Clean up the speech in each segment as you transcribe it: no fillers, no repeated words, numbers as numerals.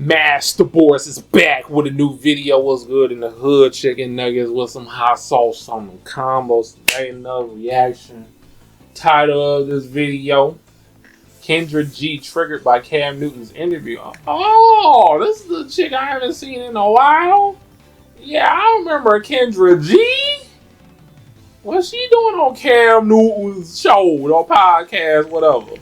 MasterBoris is back with a new video. What's good in the hood? Chicken nuggets with some hot sauce on them combos. Today another reaction. Title of this video: Kendra G triggered by Cam Newton's interview. Oh, this is the chick I haven't seen in a while. Yeah, I remember Kendra G. What's she doing on Cam Newton's show or podcast, whatever?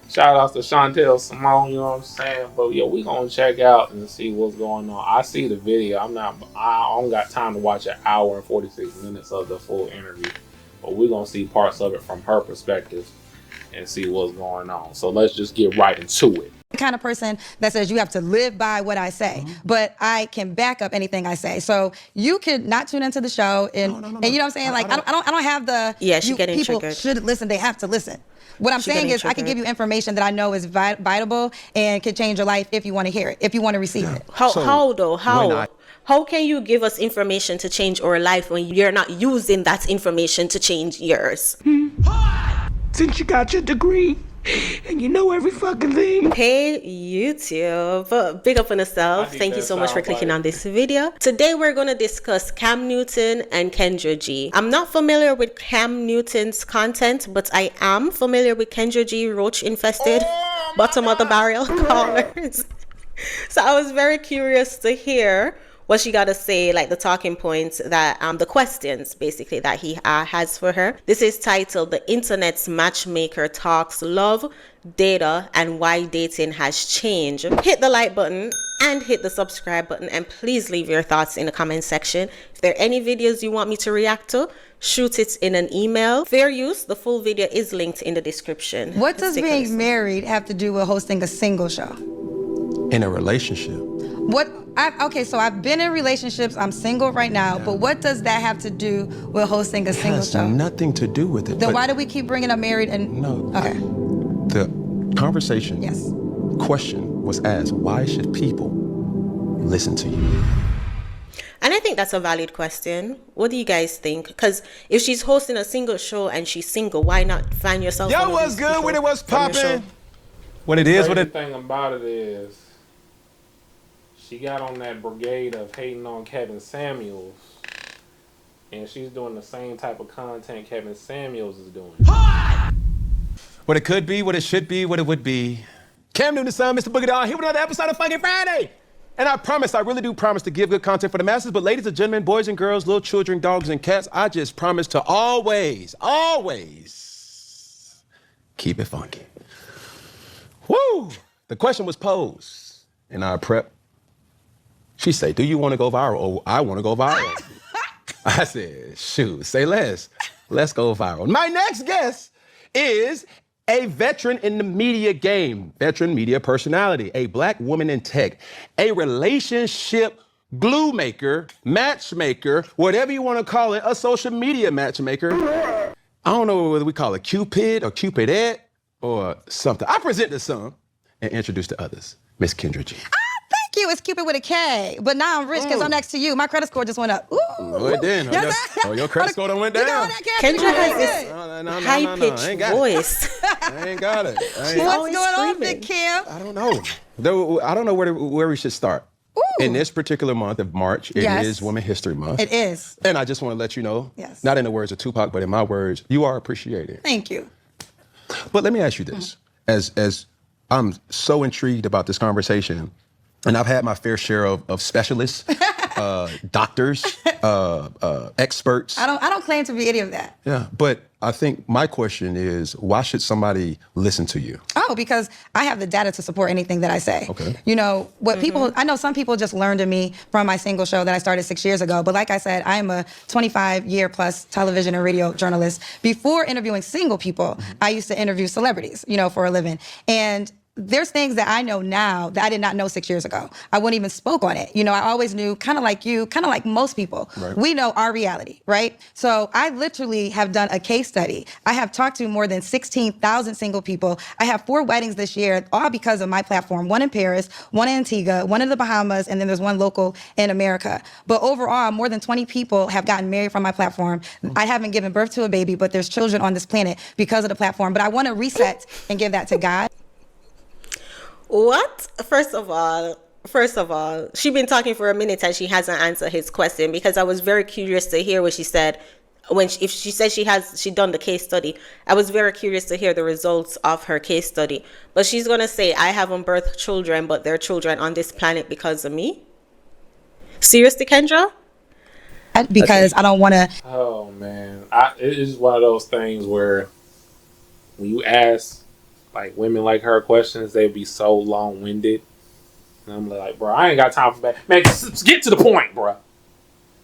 Shout out to Chantel Simone, you know what I'm saying? But yeah, we gonna check out and see what's going on. I see the video. I don't got time to watch an hour and 46 minutes of the full interview. But we're gonna see parts of it from her perspective and see what's going on. So let's just get right into it. The kind of person that says you have to live by what I say, but I can back up anything I say. So you could not tune into the show and you know what I'm saying? Like I don't have the she's getting people triggered. Should listen, they have to listen. What I'm saying is I can give you information that I know is vitable and could change your life if you want to hear it, if you want to receive it. How can you give us information to change our life when you're not using that information to change yours? Since you got your degree and you know every fucking thing. Hey YouTube, big up on yourself. Thank you so much for clicking on this video. Today we're going to discuss Cam Newton and Kendra G. I'm not familiar with Cam Newton's content, but I am familiar with Kendra G roach infested bottom of the barrel callers. So I was very curious to hear what she got to say, like the talking points that, the questions basically that he has for her. This is titled "The Internet's Matchmaker Talks Love, Data, and Why Dating Has Changed." Hit the like button and hit the subscribe button, and please leave your thoughts in the comment section. If there are any videos you want me to react to, shoot it in an email. Fair use, the full video is linked in the description. What does being married have to do with hosting a single show? In a relationship. Okay, so I've been in relationships, I'm single right now, but what does that have to do with hosting a single show? It has nothing to do with it. Then why do we keep bringing up married and... No. Okay. The conversation question was asked, why should people listen to you? And I think that's a valid question. What do you guys think? Because if she's hosting a single show and she's single, why not find yourself... Yo, what's good when it was popping? What it is, what the thing about it is, she got on that brigade of hating on Kevin Samuels, and she's doing the same type of content Kevin Samuels is doing. What it could be, what it should be, what it would be. Cam Newton's son, Mr. Boogie Doll, here with another episode of Fucking Friday. And I promise, I really do promise to give good content for the masses, but ladies and gentlemen, boys and girls, little children, dogs and cats, I just promise to always keep it funky. Woo! The question was posed in our prep. She said, do you want to go viral? Oh, I want to go viral. I said, shoot, say less. Let's go viral. My next guest is a veteran in the media game, veteran media personality, a black woman in tech, a relationship glue maker, matchmaker, whatever you want to call it, a social media matchmaker. I don't know whether we call it Cupid or Cupidette or something. I present to some and introduce to others, Miss Kendra G. Thank you, it's Cupid with a K, but now I'm rich because I'm next to you. My credit score just went up. Ooh. Oh, it did. Your credit score done went down. Kendra has this high-pitched voice. I ain't got it. What's going on, Big Kim? I don't know. I don't know where we should start. Ooh. In this particular month of March, it is Women History Month. It is. And I just want to let you know, not in the words of Tupac, but in my words, you are appreciated. Thank you. But let me ask you this. As I'm so intrigued about this conversation, and I've had my fair share of specialists, doctors, experts. I don't claim to be any of that. Yeah, but I think my question is, why should somebody listen to you? Oh, because I have the data to support anything that I say. Okay. You know, what people, I know some people just learned to me from my single show that I started 6 years ago. But like I said, I am a 25-year plus television and radio journalist. Before interviewing single people, I used to interview celebrities, you know, for a living. And there's things that I know now that I did not know 6 years ago. I wouldn't even spoke on it. You know, I always knew, kind of like you, kind of like most people, we know our reality, right? So I literally have done a case study. I have talked to more than 16,000 single people. I have 4 weddings this year, all because of my platform. 1 in Paris, 1 in Antigua, 1 in the Bahamas, and then there's 1 local in America. But overall, more than 20 people have gotten married from my platform. I haven't given birth to a baby, but there's children on this planet because of the platform. But I want to reset and give that to God. What? First of all, First of all, she's been talking for a minute and she hasn't answered his question, because I was very curious to hear what she said when if she said she done the case study. I was very curious to hear the results of her case study. But she's gonna say, I haven't birthed children, but they're children on this planet because of me. Seriously, Kendra? Because I don't want to. Oh man, it is one of those things where when you ask like women like her questions, they'd be so long winded. And I'm like, bro, I ain't got time for that. Man, just get to the point, bro.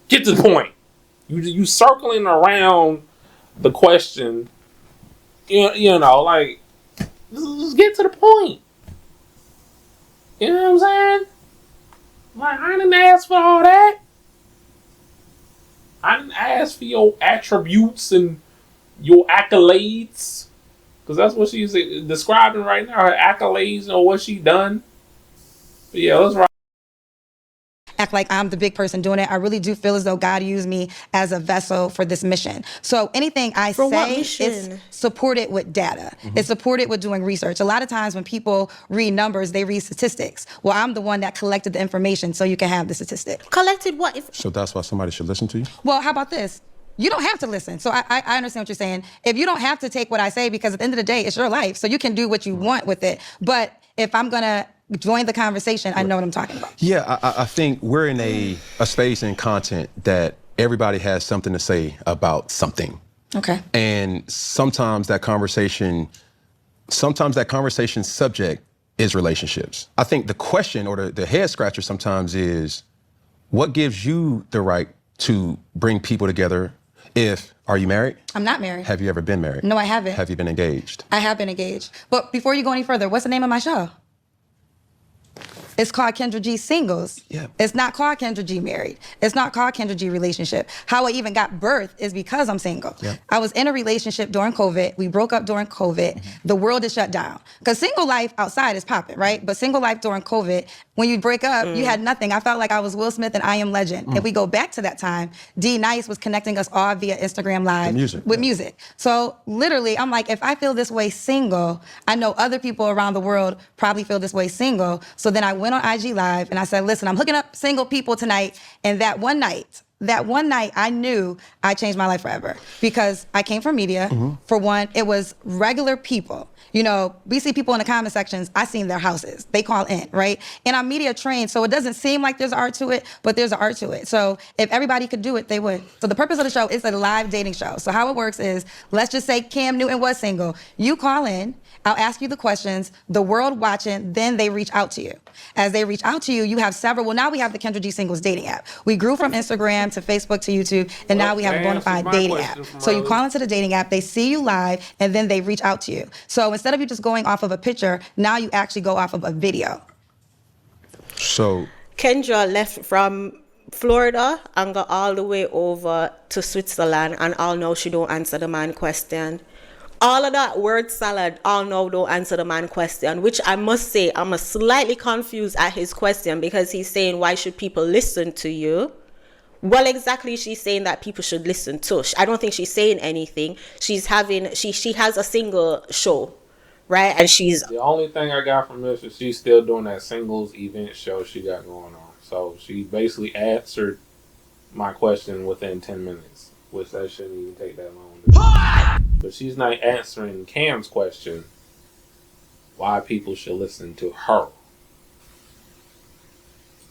Get to the point. You circling around the question. You know, like just get to the point. You know what I'm saying? Like, I didn't ask for all that. I didn't ask for your attributes and your accolades. Because that's what she's describing right now. Her accolades or what she done. But yeah, let's rock. Act like I'm the big person doing it. I really do feel as though God used me as a vessel for this mission. So anything I say is supported with data. It's supported with doing research. A lot of times when people read numbers, they read statistics. Well, I'm the one that collected the information so you can have the statistic. Collected what? So that's why somebody should listen to you? Well, how about this? You don't have to listen. So I understand what you're saying. If you don't have to take what I say, because at the end of the day, it's your life. So you can do what you want with it. But if I'm going to join the conversation, I know what I'm talking about. Yeah, I think we're in a space in content that everybody has something to say about something. Okay. And sometimes that conversation subject is relationships. I think the question or the head scratcher sometimes is, what gives you the right to bring people together? Are you married? I'm not married. Have you ever been married? No, I haven't. Have you been engaged? I have been engaged. But before you go any further, what's the name of my show? It's called Kendra G Singles. Yeah. It's not called Kendra G Married. It's not called Kendra G Relationship. How I even got birth is because I'm single. Yeah. I was in a relationship during COVID. We broke up during COVID. The world is shut down. Because single life outside is popping, right? But single life during COVID, when you break up, you had nothing. I felt like I was Will Smith and I Am Legend. If we go back to that time, D Nice was connecting us all via Instagram Live with music. So literally, I'm like, if I feel this way single, I know other people around the world probably feel this way single. So then I went on IG Live and I said, listen, I'm hooking up single people tonight. And that one night, I knew I changed my life forever, because I came from media. For one, it was regular people. You know, we see people in the comment sections. I seen their houses. They call in, right? And I'm media trained, so it doesn't seem like there's art to it, but there's an art to it. So if everybody could do it, they would. So the purpose of the show is a live dating show. So how it works is, let's just say Cam Newton was single. You call in. I'll ask you the questions, the world watching, then they reach out to you. As they reach out to you, you have several. Well, now we have the Kendra G Singles dating app. We grew from Instagram to Facebook to YouTube, and now we have a bona fide dating app. So you call into the dating app, they see you live, and then they reach out to you. So instead of you just going off of a picture, now you actually go off of a video. So Kendra left from Florida and got all the way over to Switzerland, and all know she don't answer the man question. All of that word salad, all know don't answer the man question, which I must say, I'm slightly confused at his question, because he's saying, why should people listen to you? Well, exactly, she's saying that people should listen to. I don't think she's saying anything. She has a single show, right? And she's... The only thing I got from this is she's still doing that singles event show she got going on. So she basically answered my question within 10 minutes, which that shouldn't even take that long. But she's not answering Cam's question, why people should listen to her.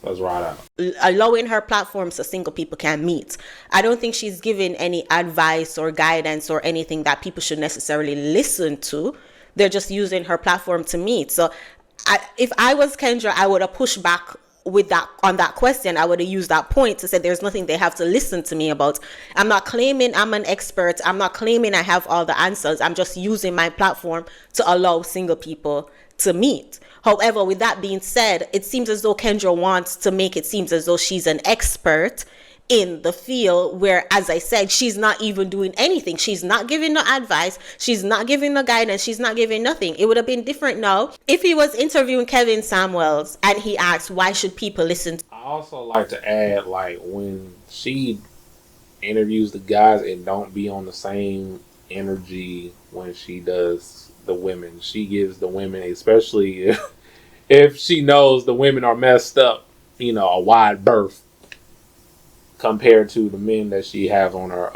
Let's ride out. Allowing her platform so single people can meet. I don't think she's giving any advice or guidance or anything that people should necessarily listen to. They're just using her platform to meet. So if I was Kendra, I would have pushed back with that on that question. I would have used that point to say there's nothing they have to listen to me about. I'm not claiming I'm an expert. I'm not claiming I have all the answers. I'm just using my platform to allow single people to meet. However, with that being said, it seems as though Kendra wants to make it seem as though she's an expert in the field, where, as I said, she's not even doing anything. She's not giving no advice. She's not giving no guidance. She's not giving nothing. It would have been different now if he was interviewing Kevin Samuels and he asked, why should people listen? I also like to add, like, when she interviews the guys, it don't be on the same energy when she does the women. She gives the women, especially if she knows the women are messed up, you know, a wide berth compared to the men that she has on her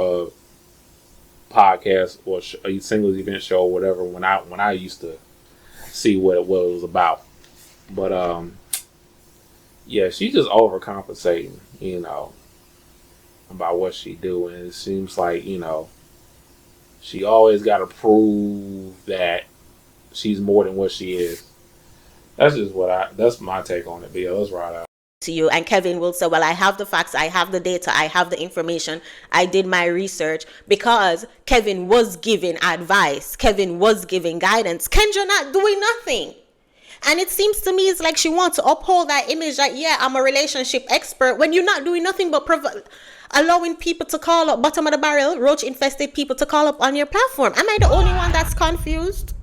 podcast or a singles event show or whatever. When I used to see what it was about, but yeah, she's just overcompensating, you know, about what she do, and it seems like, you know, she always got to prove that she's more than what she is. That's my take on it. But yeah, let's ride out. To you, and Kevin will say, well, I have the facts, I have the data, I have the information, I did my research, because Kevin was giving advice, Kevin was giving guidance, Kendra not doing nothing. And it seems to me it's like she wants to uphold that image that, yeah, I'm a relationship expert, when you're not doing nothing but allowing people to call up, bottom of the barrel, roach infested people to call up on your platform. Am I the only one that's confused?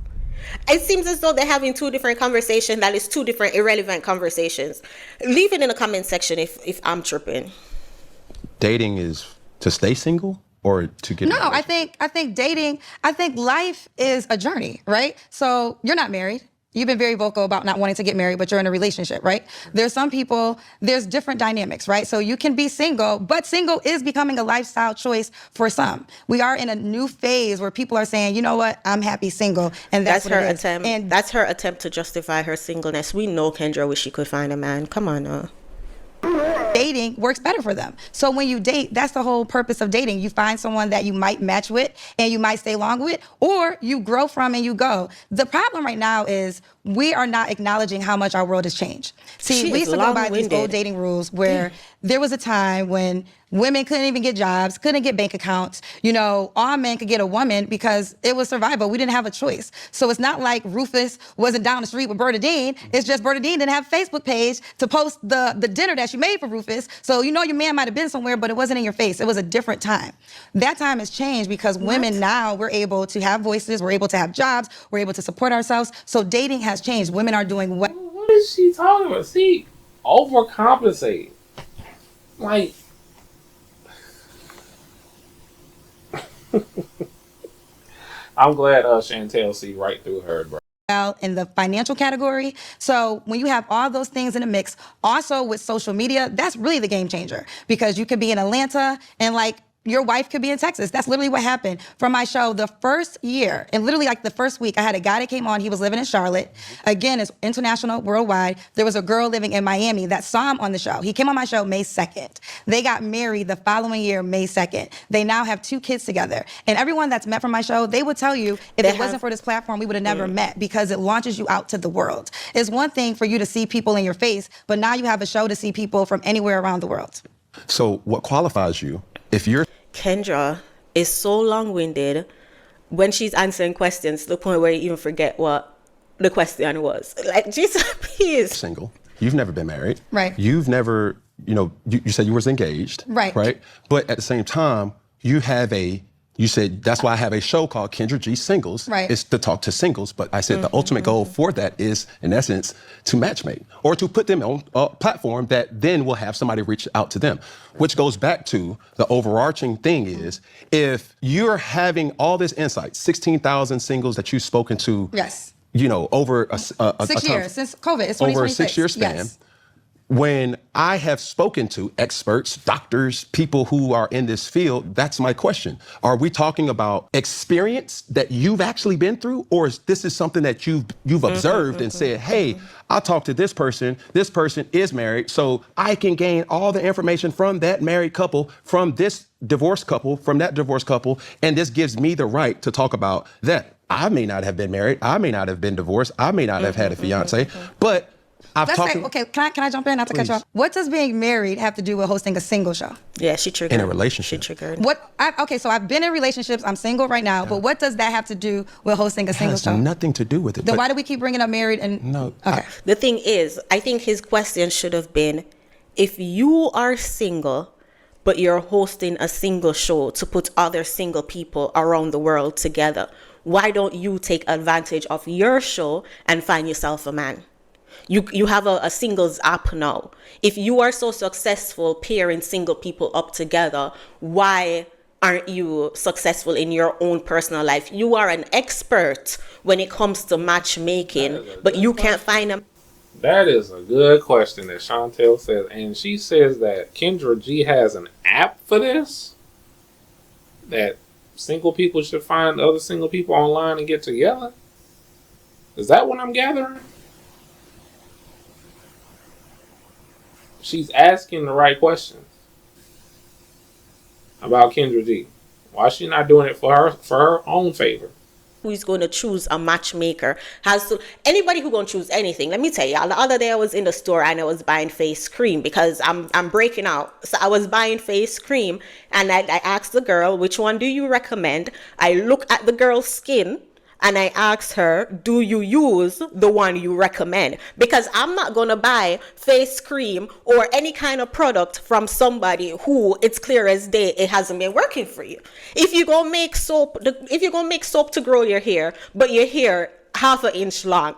It seems as though they're having two different conversations, that is two different irrelevant conversations. Leave it in the comment section if I'm tripping. Dating is to stay single or to get No, I think dating, I think life is a journey, right? So you're not married. You've been very vocal about not wanting to get married, but you're in a relationship, right? There's some people, there's different dynamics, right? So you can be single, but single is becoming a lifestyle choice for some. We are in a new phase where people are saying, you know what, I'm happy single, and that's what her it is. attempt. And that's her attempt to justify her singleness. We know Kendra wish she could find a man. Come on now. Dating works better for them. So when you date, that's the whole purpose of dating. You find someone that you might match with and you might stay long with, or you grow from and you go. The problem right now is we are not acknowledging how much our world has changed. See, we used to go by these old dating rules where there was a time when women couldn't even get jobs, couldn't get bank accounts. You know, all men could get a woman because it was survival. We didn't have a choice. So it's not like Rufus wasn't down the street with Bernadine. It's just Bernadine didn't have a Facebook page to post the dinner that she made for Rufus. So you know your man might have been somewhere, but it wasn't in your face. It was a different time. That time has changed because women now, we're able to have voices, we're able to have jobs, we're able to support ourselves. So dating has changed. Women are doing what? What is she talking about? See, overcompensate. Like, I'm glad Chantel see right through her, bro. In the financial category. So when you have all those things in a mix, also with social media, that's really the game changer, because you could be in Atlanta and like your wife could be in Texas. That's literally what happened from my show. The first year, and literally like the first week, I had a guy that came on. He was living in Charlotte. Again, it's international, worldwide. There was a girl living in Miami that saw him on the show. He came on my show May 2nd. They got married the following year, May 2nd. They now have 2 kids together. And everyone that's met from my show, they would tell you, if it wasn't for this platform, we would have never met, because it launches you out to the world. It's one thing for you to see people in your face, but now you have a show to see people from anywhere around the world. So what qualifies you if you're... Kendra is so long-winded when she's answering questions to the point where you even forget what the question was. Like, Jesus, please. Single. You've never been married. Right. You've never, you said you was engaged. Right. Right. But at the same time, you said, that's why I have a show called Kendra G Singles. Right. It's to talk to singles. But I said the ultimate goal for that is, in essence, to matchmake or to put them on a platform that then will have somebody reach out to them, which goes back to the overarching thing is, if you're having all this insight, 16,000 singles that you've spoken to, Yes. Over a 6 years since COVID. It's 2026. over a 6-year span. Yes. When I have spoken to experts, doctors, people who are in this field, that's my question. Are we talking about experience that you've actually been through, or is this something that you've observed and said, hey, I'll talk to this person is married, so I can gain all the information from that married couple, from this divorced couple, from that divorced couple, and this gives me the right to talk about that. I may not have been married, I may not have been divorced, I may not have had a fiance, but Okay, can I jump in? Not to cut you off. What does being married have to do with hosting a single show? Yeah, she triggered. In a relationship. She triggered. So I've been in relationships. I'm single right now. But what does that have to do with hosting a single show? It has nothing to do with it. Then why do we keep bringing up married and... No. Okay. The thing is, I think his question should have been, if you are single, but you're hosting a single show to put other single people around the world together, why don't you take advantage of your show and find yourself a man? You have a singles app now. If you are so successful pairing single people up together, why aren't you successful in your own personal life? You are an expert when it comes to matchmaking, but you can't find them. That is a good question that Chantel says. And she says that Kendra G has an app for this. That single people should find other single people online and get together. Is that what I'm gathering? She's asking the right questions about Kendra G. Why is she not doing it for her own favor? Who's going to choose a matchmaker has to, anybody who going to choose anything. Let me tell y'all, the other day I was in the store and I was buying face cream because I'm breaking out. So I was buying face cream and I asked the girl, which one do you recommend? I look at the girl's skin and I asked her, do you use the one you recommend? Because I'm not going to buy face cream or any kind of product from somebody who it's clear as day it hasn't been working for you. If you're going to make soap, to grow your hair, but your hair half an inch long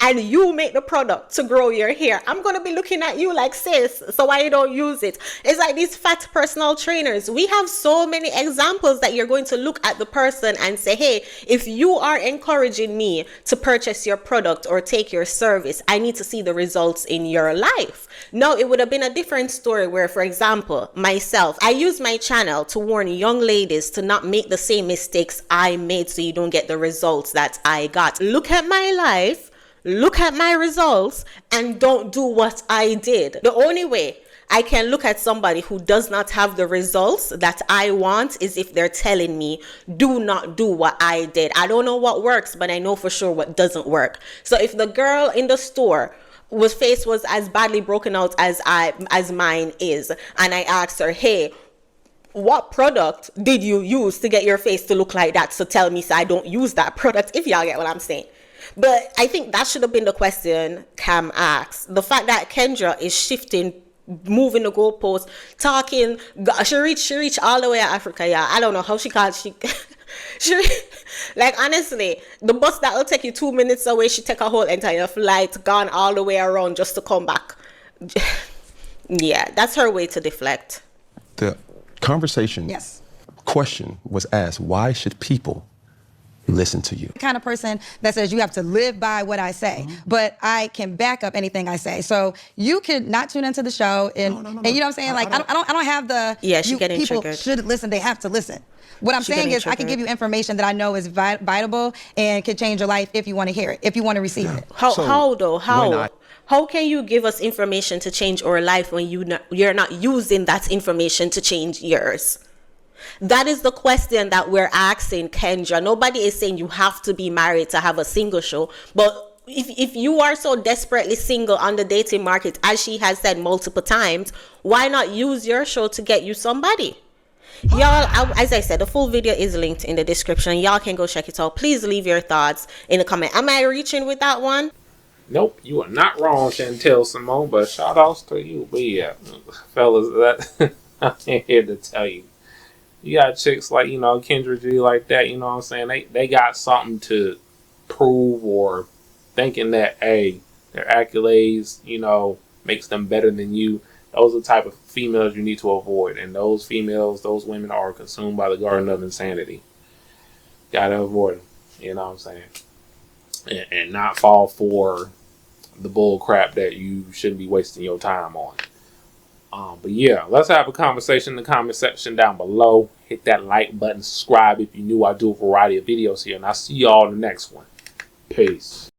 and you make the product to grow your hair, I'm going to be looking at you like, sis, so why you don't use it? It's like these fat personal trainers. We have so many examples that you're going to look at the person and say, hey, if you are encouraging me to purchase your product or take your service, I need to see the results in your life. No, it would have been a different story where, for example, myself, I use my channel to warn young ladies to not make the same mistakes I made so you don't get the results that I got. Look at my life, look at my results, and don't do what I did. The only way I can look at somebody who does not have the results that I want is if they're telling me, do not do what I did. I don't know what works, but I know for sure what doesn't work. So if the girl in the store whose face was as badly broken out as mine is, and I asked her, hey, what product did you use to get your face to look like that? So tell me, so I don't use that product, if y'all get what I'm saying. But I think that should have been the question Cam asked. The fact that Kendra is shifting, moving the goalpost, talking, she reached all the way to Africa, yeah. I don't know how she like, honestly, the bus that will take you 2 minutes away, she take a whole entire flight, gone all the way around just to come back. Yeah, that's her way to deflect. The conversation question was asked, why should people listen to you? The kind of person that says you have to live by what I say, but I can back up anything I say. So you could not tune into the show, and you know what I'm saying? Like, I don't have the, she's getting people triggered. Should listen, they have to listen. What I'm saying is I can give you information that I know is vitable and could change your life if you want to hear it, if you want to receive it. How can you give us information to change our life when you're not using that information to change yours? That is the question that we're asking Kendra. Nobody is saying you have to be married to have a single show, but if you are so desperately single on the dating market, as she has said multiple times, why not use your show to get you somebody? Y'all, as I said, the full video is linked in the description. Y'all can go check it out. Please leave your thoughts in the comment. Am I reaching with that one? Nope, you are not wrong, Chantel Simone, but shout outs to you. But yeah, fellas, that I'm here to tell you. You got chicks like, Kendra G like that, you know what I'm saying? They got something to prove, or thinking that, hey, their accolades, makes them better than you. Those are the type of females you need to avoid. And those females, those women are consumed by the garden of insanity. Gotta avoid them. You know what I'm saying? And not fall for the bull crap that you shouldn't be wasting your time on. But yeah, let's have a conversation in the comment section down below. Hit that like button, subscribe if you're new. I do a variety of videos here, and I'll see y'all in the next one. Peace.